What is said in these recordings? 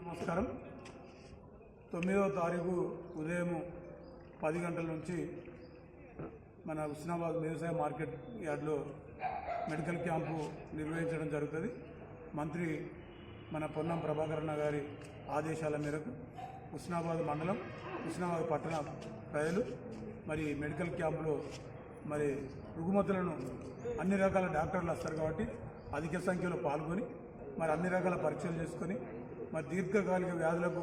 నమస్కారం. 9వ తారీఖు ఉదయం 10 గంటల నుంచి మన హుస్నాబాద్ వ్యవసాయ మార్కెట్ యార్డ్లో మెడికల్ క్యాంపు నిర్వహించడం జరుగుతుంది. మంత్రి మన పొన్నం ప్రభాకరణ గారి ఆదేశాల మేరకు హుస్నాబాద్ మండలం, హుస్నాబాద్ పట్టణ ప్రజలు మరి మెడికల్ క్యాంపులో మరి రుగ్మతులను అన్ని రకాల డాక్టర్లు వస్తారు కాబట్టి అధిక సంఖ్యలో పాల్గొని మరి అన్ని రకాల పరీక్షలు చేసుకొని మరి దీర్ఘకాలిక వ్యాధులకు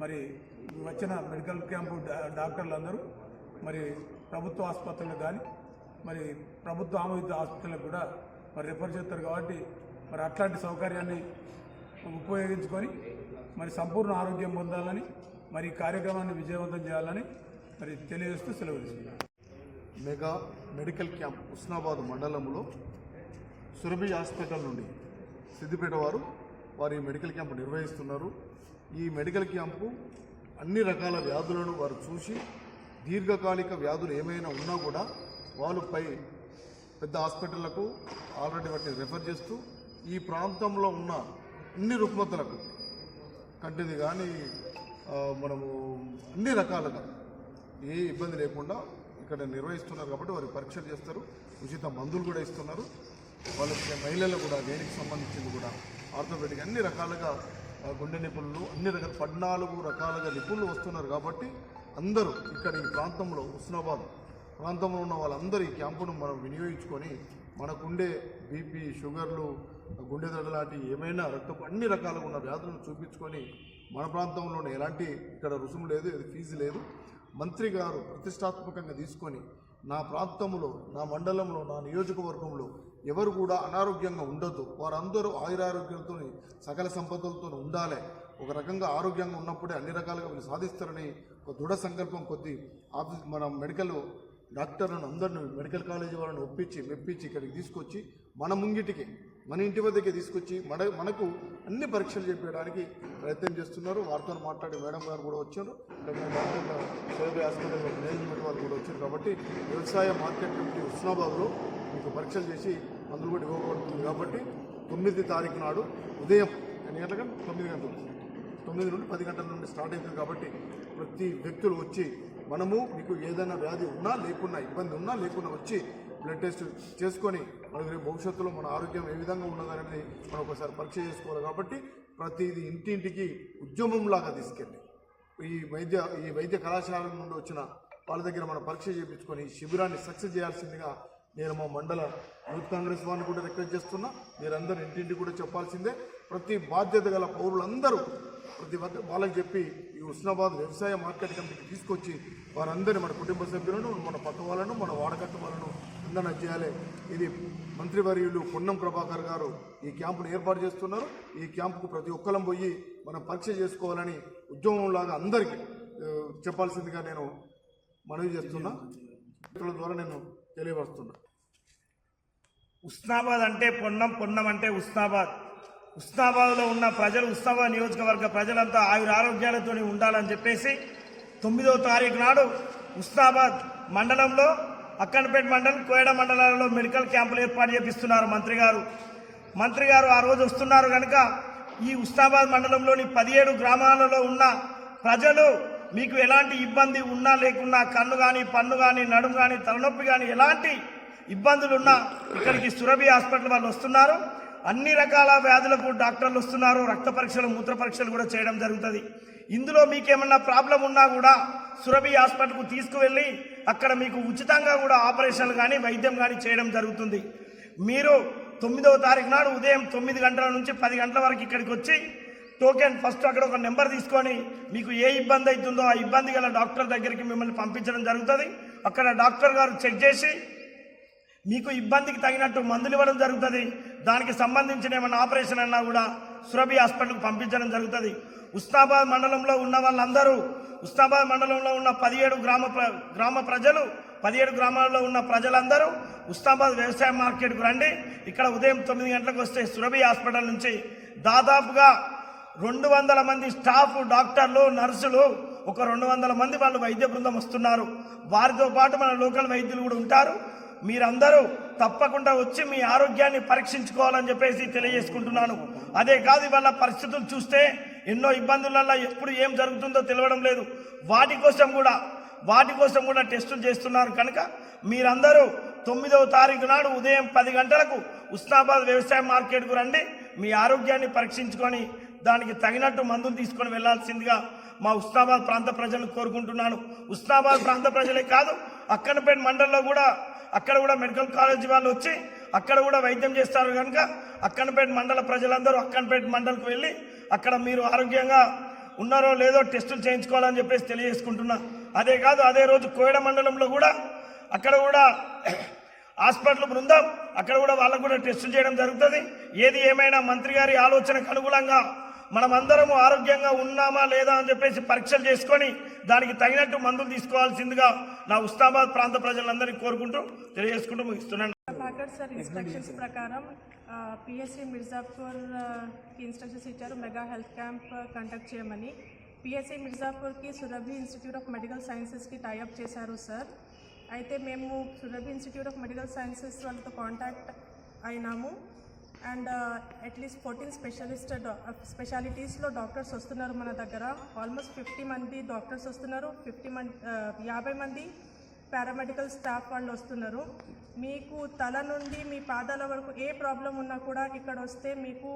మరి వచ్చిన మెడికల్ క్యాంపు డాక్టర్లు అందరూ మరి ప్రభుత్వ ఆసుపత్రులకు కానీ మరి ప్రభుత్వ ఆమోదిత ఆసుపత్రులకు కూడా మరి రిఫర్ చేస్తారు కాబట్టి మరి అట్లాంటి సౌకర్యాన్ని ఉపయోగించుకొని మరి సంపూర్ణ ఆరోగ్యం పొందాలని మరి ఈ కార్యక్రమాన్ని విజయవంతం చేయాలని మరి తెలియజేస్తూ సెలవు తీసుకున్నాను. మెగా మెడికల్ క్యాంప్ హుస్నాబాద్ మండలంలో సురభి హాస్పిటల్ నుండి సిద్దిపేట వారి మెడికల్ క్యాంపు నిర్వహిస్తున్నారు. ఈ మెడికల్ క్యాంపు అన్ని రకాల వ్యాధులను వారు చూసి దీర్ఘకాలిక వ్యాధులు ఏమైనా ఉన్నా కూడా వాళ్ళపై పెద్ద హాస్పిటళ్లకు ఆల్రెడీ వాటిని రెఫర్ చేస్తూ ఈ ప్రాంతంలో ఉన్న అన్ని రుగ్మతలకు కంటిది కానీ మనము అన్ని రకాలుగా ఏ ఇబ్బంది లేకుండా ఇక్కడ నిర్వహిస్తున్నారు కాబట్టి వారికి పరీక్షలు చేస్తారు. ఉచిత మందులు కూడా ఇస్తున్నారు. వాళ్ళకి మహిళలకు కూడా దేనికి సంబంధించింది కూడా ఆర్థోపెడిక్ అన్ని రకాలుగా గుండె నిపుణులు అన్ని రకాల 14 రకాలుగా నిపుణులు వస్తున్నారు కాబట్టి అందరూ ఇక్కడ ఈ ప్రాంతంలో హుస్నాబాద్ ప్రాంతంలో ఉన్న వాళ్ళందరూ ఈ క్యాంపును మనం వినియోగించుకొని మనకుండే బీపీ, షుగర్లు, గుండె దడ లాంటి ఏమైనా రక్తపు అన్ని రకాలుగా ఉన్న వ్యాధులను చూపించుకొని మన ప్రాంతంలోనే ఎలాంటి ఇక్కడ రుసుము లేదు, ఇది ఫీజు లేదు. మంత్రి గారు ప్రతిష్టాత్మకంగా తీసుకొని నా ప్రాంతంలో, నా మండలంలో, నా నియోజకవర్గంలో ఎవరు కూడా అనారోగ్యంగా ఉండొద్దు, వారందరూ ఆయురారోగ్యంతో సకల సంపదలతో ఉండాలి, ఒక రకంగా ఆరోగ్యంగా ఉన్నప్పుడే అన్ని రకాలుగా వీళ్ళు సాధిస్తారని ఒక దృఢ సంకల్పం కొద్దీ మన మెడికల్ డాక్టర్లను అందరినీ మెడికల్ కాలేజీ వాళ్ళని మెప్పించి ఇక్కడికి తీసుకొచ్చి మన ముంగిటికి, మన ఇంటి వద్దకే తీసుకొచ్చి మనకు అన్ని పరీక్షలు చేపించడానికి ప్రయత్నం చేస్తున్నారు. వారితో మాట్లాడి మేడం గారు కూడా వచ్చారు. డాక్టర్ల సురభి హాస్పిటల్ మేనేజ్మెంట్ వాళ్ళు కూడా వచ్చారు. కాబట్టి వ్యవసాయ మార్కెట్ కమిటీ హుస్నాబాద్లో మీకు పరీక్షలు చేసి మందులు కూడా ఇవ్వబడుతుంది. కాబట్టి 9 తారీఖు నాడు ఉదయం ఎన్ని గంటలకు 9 నుండి 10 గంటల నుండి స్టార్ట్ అవుతుంది. కాబట్టి ప్రతి వ్యక్తులు వచ్చి మనము మీకు ఏదైనా వ్యాధి ఉన్నా లేకున్నా, ఇబ్బంది ఉన్నా లేకున్నా వచ్చి బ్లడ్ టెస్ట్ చేసుకొని మనకు రేపు భవిష్యత్తులో మన ఆరోగ్యం ఏ విధంగా ఉన్నదనేది మనం ఒకసారి పరీక్ష చేసుకోవాలి. కాబట్టి ప్రతిదీ ఇంటింటికి ఉద్యమంలాగా తీసుకెళ్ళి ఈ వైద్య కళాశాల నుండి వచ్చిన వాళ్ళ దగ్గర మనం పరీక్ష చేయించుకొని ఈ శిబిరాన్ని సక్సెస్ చేయాల్సిందిగా నేను మా మండల యూత్ కాంగ్రెస్ వారిని కూడా రిక్వెస్ట్ చేస్తున్నా. మీరందరూ ఇంటింటికి కూడా చెప్పాల్సిందే. ప్రతి బాధ్యత గల పౌరులందరూ ప్రతి వాళ్ళకి చెప్పి ఈ హుస్నాబాద్ వ్యవసాయ మార్కెట్ కమిటీకి తీసుకొచ్చి వారందరినీ మన కుటుంబ సభ్యులను, మన పక్క వాళ్ళను, మన వాడకట్టు వాళ్ళను అందరూ చేయాలి. ఇది మంత్రివర్యులు పొన్నం ప్రభాకర్ గారు ఈ క్యాంపును ఏర్పాటు చేస్తున్నారు. ఈ క్యాంపుకు ప్రతి ఒక్కరం పోయి మనం పరీక్ష చేసుకోవాలని ఉద్యమంలాగా అందరికీ చెప్పాల్సిందిగా నేను మనవి చేస్తున్నా. ద్వారా నేను తెలియపరుస్తున్నా. హుస్నాబాద్ అంటే పొన్నం, పొన్నం అంటే హుస్నాబాద్. హుస్నాబాద్లో ఉన్న ప్రజలు, హుస్నాబాద్ నియోజకవర్గ ప్రజలంతా ఆరోగ్యాలతో ఉండాలని చెప్పేసి 9వ తారీఖు నాడు హుస్నాబాద్ మండలంలో, అక్కన్నపేట మండలం, కోయడ మండలాలలో మెడికల్ క్యాంపులు ఏర్పాటు చేపిస్తున్నారు మంత్రి గారు ఆ రోజు వస్తున్నారు కనుక ఈ హుస్నాబాద్ మండలంలోని 17 గ్రామాలలో ఉన్న ప్రజలు మీకు ఎలాంటి ఇబ్బంది ఉన్నా లేకున్నా, కన్ను కానీ, పన్ను కానీ, నడుము కానీ, తలనొప్పి కానీ ఎలాంటి ఇబ్బందులున్నా ఇక్కడికి సురభి హాస్పిటల్ వాళ్ళు వస్తున్నారు. అన్ని రకాల వ్యాధులకు డాక్టర్లు వస్తున్నారు. రక్త పరీక్షలు, మూత్ర పరీక్షలు కూడా చేయడం జరుగుతుంది. ఇందులో మీకేమన్నా ప్రాబ్లం ఉన్నా కూడా సురభి హాస్పిటల్కు తీసుకువెళ్ళి అక్కడ మీకు ఉచితంగా కూడా ఆపరేషన్లు కానీ, వైద్యం కానీ చేయడం జరుగుతుంది. మీరు 9వ తారీఖు నాడు ఉదయం 9 గంటల నుంచి 10 గంటల వరకు ఇక్కడికి వచ్చి టోకెన్ ఫస్ట్ అక్కడ ఒక నెంబర్ తీసుకొని మీకు ఏ ఇబ్బంది అవుతుందో ఆ ఇబ్బంది గల డాక్టర్ దగ్గరికి మిమ్మల్ని పంపించడం జరుగుతుంది. అక్కడ డాక్టర్ గారు చెక్ చేసి మీకు ఇబ్బందికి తగినట్టు మందులు ఇవ్వడం జరుగుతుంది. దానికి సంబంధించిన ఏమైనా ఆపరేషన్ అన్నా కూడా సురభి హాస్పిటల్కి పంపించడం జరుగుతుంది. హుస్నాబాద్ మండలంలో ఉన్న వాళ్ళందరూ, హుస్నాబాద్ మండలంలో ఉన్న 17 గ్రామ ప్రజలు, 17 గ్రామాల్లో ఉన్న ప్రజలందరూ హుస్నాబాద్ వ్యవసాయ మార్కెట్కు రండి. ఇక్కడ ఉదయం 9 గంటలకు వస్తే సురభి హాస్పిటల్ నుంచి దాదాపుగా 200 మంది స్టాఫ్, డాక్టర్లు, నర్సులు, ఒక 200 మంది వాళ్ళు వైద్య బృందం వస్తున్నారు. వారితో పాటు మన లోకల్ వైద్యులు కూడా ఉంటారు. మీరందరూ తప్పకుండా వచ్చి మీ ఆరోగ్యాన్ని పరీక్షించుకోవాలని చెప్పేసి తెలియజేసుకుంటున్నాను. అదే కాదు, ఇవాళ పరిస్థితులు చూస్తే ఎన్నో ఇబ్బందులలో ఎప్పుడు ఏం జరుగుతుందో తెలియడం లేదు. వాటి కోసం కూడా టెస్టులు చేస్తున్నారు. కనుక మీరందరూ 9వ తారీఖు నాడు ఉదయం 10 గంటలకు ఉస్నాబాద్ వ్యవసాయ మార్కెట్కు రండి. మీ ఆరోగ్యాన్ని పరీక్షించుకొని దానికి తగినట్టు మందులు తీసుకొని వెళ్లాల్సిందిగా మా ఉస్నాబాద్ ప్రాంత ప్రజలను కోరుకుంటున్నాను. ఉస్నాబాద్ ప్రాంత ప్రజలే కాదు, అక్కనపేట మండలంలో కూడా అక్కడ కూడా మెడికల్ కాలేజ్ వాళ్ళు వచ్చి అక్కడ కూడా వైద్యం చేస్తారు. కనుక అక్కనపేట మండల ప్రజలందరూ అక్కనపేట మండలకు వెళ్ళి అక్కడ మీరు ఆరోగ్యంగా ఉన్నారో లేదో టెస్టులు చేయించుకోవాలని చెప్పేసి తెలియజేసుకుంటున్నా. అదే కాదు, అదే రోజు కోయడ మండలంలో కూడా అక్కడ కూడా హాస్పిటల్ బృందం అక్కడ కూడా వాళ్ళకు కూడా టెస్టులు చేయడం జరుగుతుంది. ఏది ఏమైనా మంత్రి గారి ఆలోచనకు అనుగుణంగా మనమందరము ఆరోగ్యంగా ఉన్నామా లేదా అని చెప్పేసి పరీక్షలు చేసుకొని దానికి తగినట్టు మందులు తీసుకోవాల్సిందిగా నా ఉస్నాబాద్ ప్రాంత ప్రజలందరినీ కోరుకుంటూ తెలియజేసుకుంటూ ముగిస్తున్నాను. ప్రభాకర్ సార్ ఇన్స్ట్రక్షన్స్ ప్రకారం పిఎస్సి మిర్జాపూర్కి ఇన్స్ట్రక్షన్స్ ఇచ్చారు మెగా హెల్త్ క్యాంప్ కండక్ట్ చేయమని. పిఎస్సి మిర్జాపూర్కి సురభి ఇన్స్టిట్యూట్ ఆఫ్ మెడికల్ సైన్సెస్కి టైఅప్ చేశారు సార్. అయితే మేము Surabhi institute of medical sciences వాళ్ళతో కాంటాక్ట్ అయినాము. అండ్ అట్లీస్ట్ 14 స్పెషాలిటీస్లో డాక్టర్స్ వస్తున్నారు మన దగ్గర. ఆల్మోస్ట్ 50 మంది డాక్టర్స్ వస్తున్నారు. 50 మంది పారామెడికల్ స్టాఫ్ వాళ్ళు వస్తున్నారు. మీకు తల నుండి మీ పాదాల వరకు ఏ ప్రాబ్లం ఉన్నా కూడా ఇక్కడ వస్తే మీకు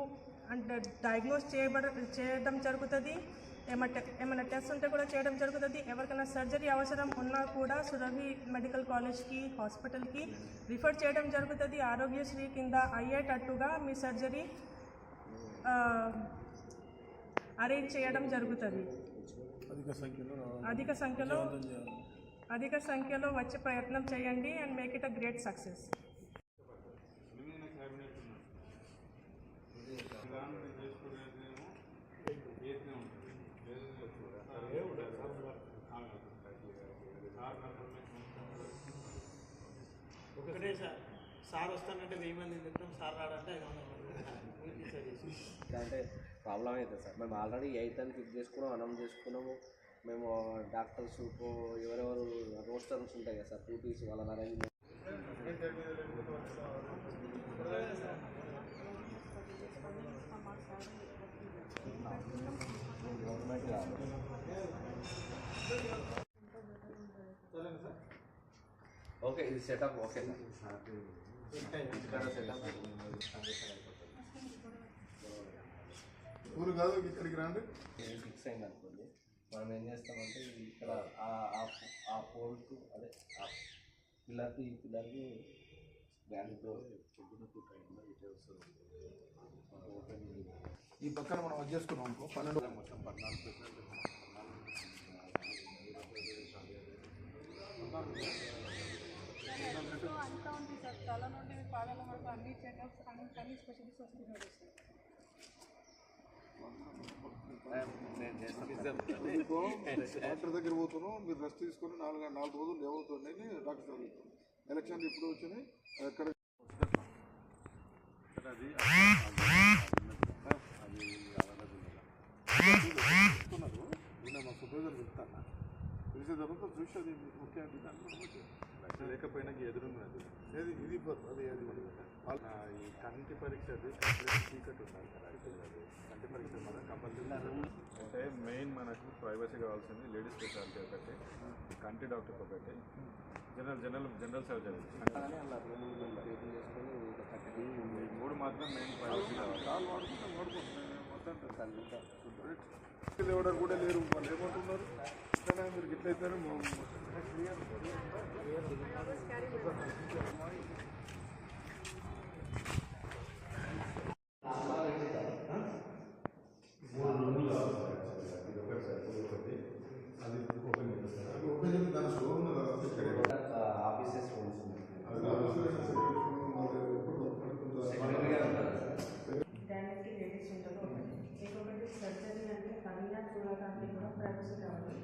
అంటే డయాగ్నోస్ చేయడం జరుగుతుంది. ఏమైనా టెస్ట్ ఉంటే కూడా చేయడం జరుగుతుంది. ఎవరికైనా సర్జరీ అవసరం ఉన్నా కూడా సురభి మెడికల్ కాలేజ్కి హాస్పిటల్కి రిఫర్ చేయడం జరుగుతుంది. ఆరోగ్యశ్రీ కింద అయ్యేటట్టుగా మీ సర్జరీ అరేంజ్ చేయడం జరుగుతుంది. అధిక సంఖ్యలో వచ్చే ప్రయత్నం చేయండి and make it a great success. ఒకటే సార్ వస్తానంటే 1000 మంది చెప్తాం, సార్ రాడంటే 500 మంది. అంటే ప్రాబ్లం అవుతుంది సార్. మేము ఆల్రెడీ 8 అని ఫిక్స్ చేసుకున్నాం, అనౌన్స్ చేసుకున్నాము. మేము డాక్టర్స్ ఎవరెవరు రోస్టర్స్ ఉంటాయి కదా సార్, డ్యూటీస్ వాళ్ళని అరేంజ్మెంట్ ఓకే. ఇది సెటప్ ఓకే సార్. సెటప్ ఊరు కాదు, ఇక్కడికి రండి. ఫిక్స్ అయింది అనుకోండి, మనం ఏం చేస్తామంటే ఇక్కడ ఆ పోల్కు అదే ఆ పిల్లర్కి ఈ పిల్లర్కి బ్యాండ్తో ఈ పక్కన మనం అది చేసుకున్నాం అనుకో 12 మొత్తం 14% అంతా ఉంది సార్. తల నుండి పాదాల వరకు అన్ని చెకప్స్ అన్ని స్పెషలిస్ట్ వస్తున్నారు సార్. డాక్టర్ దగ్గర పోతున్నాం, మీరు రెస్ట్ తీసుకొని 4 రోజులు ఏమవుతుందని డాక్టర్ సార్ చెప్తాం. ఎలక్షన్లు ఇప్పుడు వచ్చినాయి ఎక్కడ మా సూపర్వైజర్ చెప్తాను తెలిసే తర్వాత చూసి అది ఓకే అంటే దాంట్లో లేకపోయినా ఎదురున్నది ఏది ఇది అది అది ఈ కంటి పరీక్ష అది చీకటి ఉండాలి కదా. కంటి పరీక్ష మన కంపల్సరీ అంటే మెయిన్ మనకు ప్రైవసీ కావాల్సింది లేడీస్ స్పెషాలిటీ ఒకటి, కంటి డాక్టర్ ఒకటి, జనరల్ సర్జరీ ఈ 3 మాత్రం మెయిన్ ప్రైవసీ కావాలి. ఎవరు కూడా లేరు, వాళ్ళు ఏమంటున్నారు ఇట్లా మీరు ఇట్లయితే ఆఫీసెస్ దానికి లేడీస్ ఉంటారు. ఇంకొకటి సర్జరీ అంటే కన్నా చూడడానికి కూడా ప్రైవసీ కావాలి,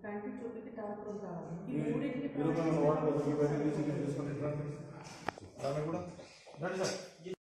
కంటి చూపుకి డాక్టర్ కావాలి. ఈ మూడింటికి కూడా